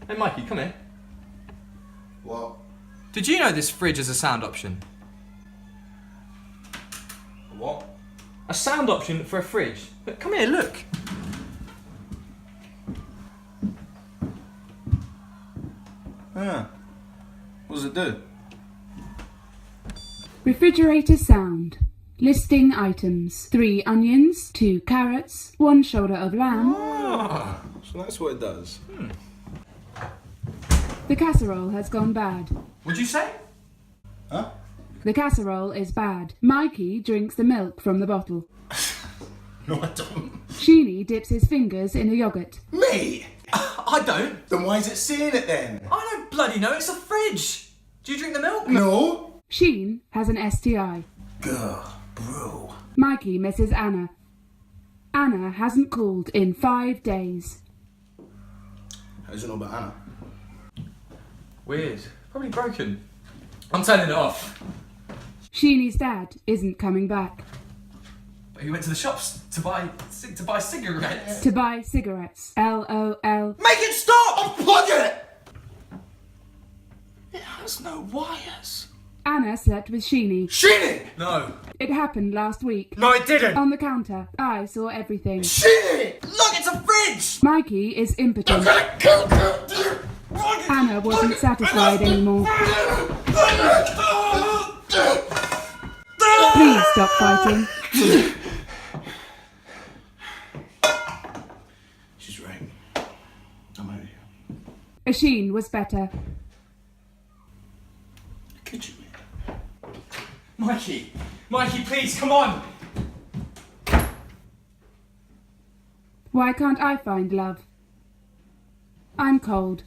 Hey, Mikey, come here. What? Did you know this fridge has a sound option? What? A sound option for a fridge. But come here, look. Yeah. What does it do? Refrigerator sound. Listing items. 3 onions, 2 carrots, 1 shoulder of lamb. Ah, so that's what it does. The casserole has gone bad. What'd you say? Huh? The casserole is bad. Mikey drinks the milk from the bottle. No, I don't. Sheeny dips his fingers in the yogurt. Me? I don't. Then why is it saying it then? I don't bloody know. It's a fridge. Do you drink the milk? No. Sheen has an STI. Gah, bro. Mikey misses Anna. Anna hasn't called in 5 days. How does it know about Anna? Weird. Probably broken. I'm turning it off. Sheeny's dad isn't coming back. But he went to the shops to buy cigarettes. To buy cigarettes. LOL. Make it stop! Unplug it! It has no wires. Anna slept with Sheeny. Sheeny! No. It happened last week. No, it didn't. On the counter. I saw everything. Sheeny! Look, it's a fridge! Mikey is impotent. I'm gonna kill you! Anna wasn't satisfied anymore. Please stop fighting. She's right. I'm out of here. Asheen was better. Could you? Mikey, please, come on! Why can't I find love? I'm cold.